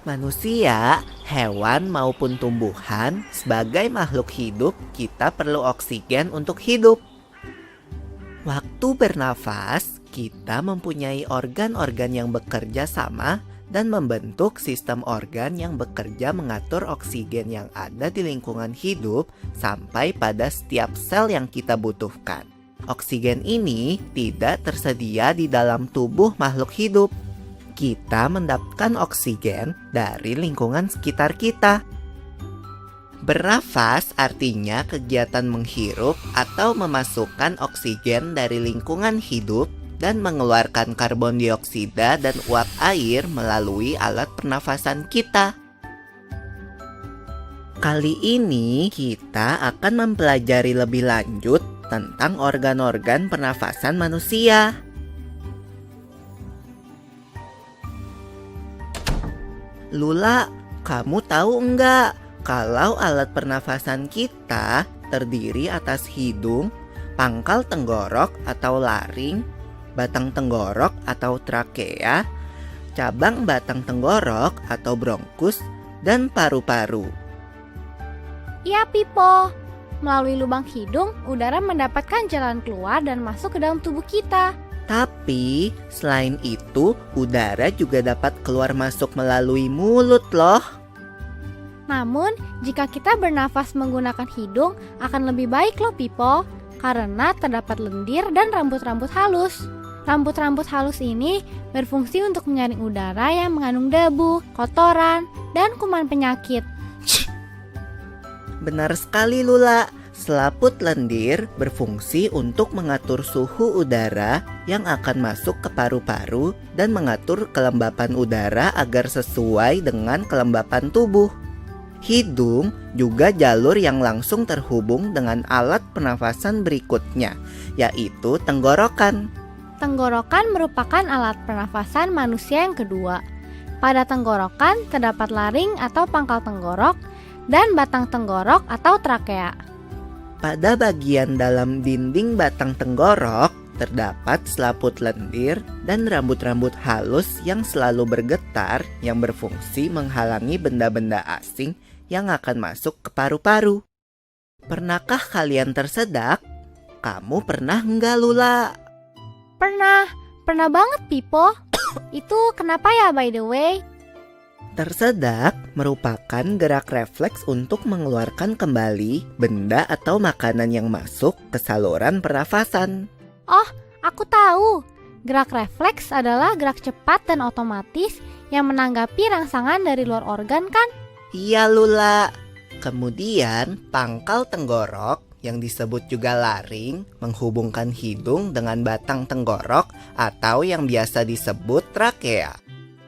Manusia, hewan maupun tumbuhan, sebagai makhluk hidup, kita perlu oksigen untuk hidup. Waktu bernafas, kita mempunyai organ-organ yang bekerja sama dan membentuk sistem organ yang bekerja mengatur oksigen yang ada di lingkungan hidup sampai pada setiap sel yang kita butuhkan. Oksigen ini tidak tersedia di dalam tubuh makhluk hidup. Kita mendapatkan oksigen dari lingkungan sekitar kita. Bernafas artinya kegiatan menghirup atau memasukkan oksigen dari lingkungan hidup dan mengeluarkan karbon dioksida dan uap air melalui alat pernafasan kita. Kali ini kita akan mempelajari lebih lanjut tentang organ-organ pernafasan manusia. Lula, kamu tahu enggak kalau alat pernafasan kita terdiri atas hidung, pangkal tenggorok atau laring, batang tenggorok atau trakea, cabang batang tenggorok atau bronkus, dan paru-paru. Iya, Pipo. Melalui lubang hidung, udara mendapatkan jalan keluar dan masuk ke dalam tubuh kita. Tapi, selain itu, udara juga dapat keluar masuk melalui mulut loh. Namun, jika kita bernafas menggunakan hidung, akan lebih baik loh, Pipo. Karena terdapat lendir dan rambut-rambut halus. Rambut-rambut halus ini berfungsi untuk menyaring udara yang mengandung debu, kotoran, dan kuman penyakit. Benar sekali, Lula. Selaput lendir berfungsi untuk mengatur suhu udara yang akan masuk ke paru-paru dan mengatur kelembapan udara agar sesuai dengan kelembapan tubuh. Hidung juga jalur yang langsung terhubung dengan alat pernafasan berikutnya, yaitu tenggorokan. Tenggorokan merupakan alat pernafasan manusia yang kedua. Pada tenggorokan terdapat laring atau pangkal tenggorok dan batang tenggorok atau trakea. Pada bagian dalam dinding batang tenggorok terdapat selaput lendir dan rambut-rambut halus yang selalu bergetar yang berfungsi menghalangi benda-benda asing yang akan masuk ke paru-paru. Pernahkah kalian tersedak? Kamu pernah enggak, Lula? Pernah banget, Pipo. Itu kenapa ya, by the way? Tersedak merupakan gerak refleks untuk mengeluarkan kembali benda atau makanan yang masuk ke saluran pernafasan. Oh, aku tahu. Gerak refleks adalah gerak cepat dan otomatis yang menanggapi rangsangan dari luar organ, kan? Iya, Lula. Kemudian pangkal tenggorok yang disebut juga laring menghubungkan hidung dengan batang tenggorok atau yang biasa disebut trakea.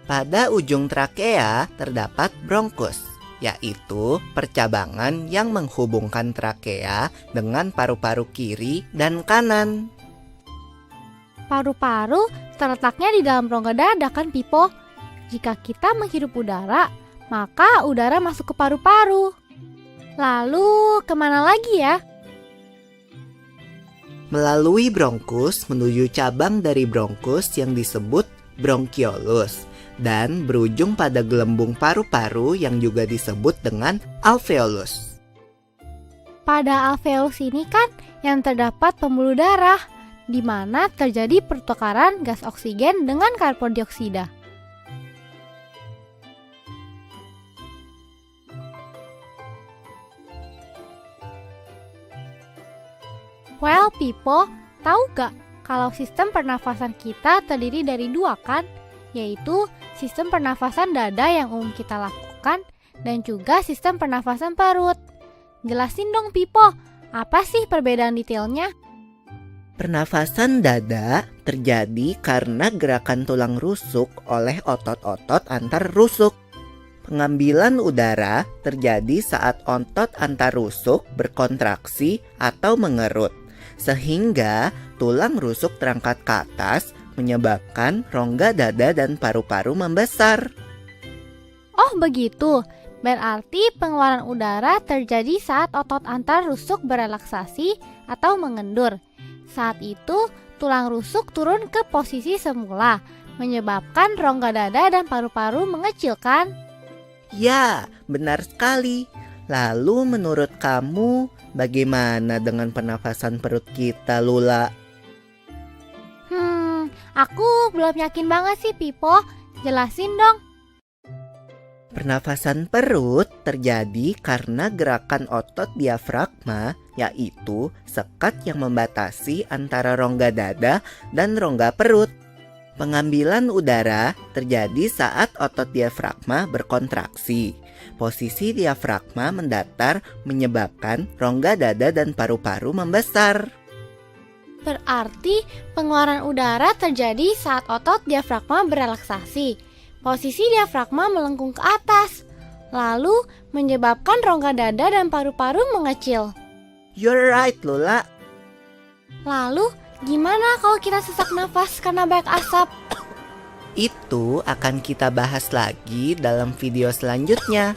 Pada ujung trakea terdapat bronkus, yaitu percabangan yang menghubungkan trakea dengan paru-paru kiri dan kanan. Paru-paru terletaknya di dalam rongga dada, kan, Pipo? Jika kita menghirup udara, maka udara masuk ke paru-paru. Lalu kemana lagi ya? Melalui bronkus menuju cabang dari bronkus yang disebut bronkiolus dan berujung pada gelembung paru-paru yang juga disebut dengan alveolus. Pada alveolus ini kan yang terdapat pembuluh darah, di mana terjadi pertukaran gas oksigen dengan karbon dioksida. Well, Pipo, tahu gak kalau sistem pernafasan kita terdiri dari dua, kan? Yaitu sistem pernafasan dada yang umum kita lakukan dan juga sistem pernafasan perut. Jelasin dong, Pipo, apa sih perbedaan detailnya? Pernafasan dada terjadi karena gerakan tulang rusuk oleh otot-otot antar rusuk. Pengambilan udara terjadi saat otot antar rusuk berkontraksi atau mengerut, sehingga tulang rusuk terangkat ke atas menyebabkan rongga dada dan paru-paru membesar. Oh begitu, berarti pengeluaran udara terjadi saat otot antar rusuk berelaksasi atau mengendur. Saat itu, tulang rusuk turun ke posisi semula, menyebabkan rongga dada dan paru-paru mengecil, kan? Ya, benar sekali. Lalu menurut kamu, bagaimana dengan pernafasan perut kita, Lula? Aku belum yakin banget sih, Pipo. Jelasin dong. Pernafasan perut terjadi karena gerakan otot diafragma, yaitu sekat yang membatasi antara rongga dada dan rongga perut. Pengambilan udara terjadi saat otot diafragma berkontraksi. Posisi diafragma mendatar menyebabkan rongga dada dan paru-paru membesar. Berarti pengeluaran udara terjadi saat otot diafragma berelaksasi. Posisi diafragma melengkung ke atas, lalu menyebabkan rongga dada dan paru-paru mengecil. You're right, Lula. Lalu, gimana kalau kita sesak nafas karena banyak asap? Itu akan kita bahas lagi dalam video selanjutnya.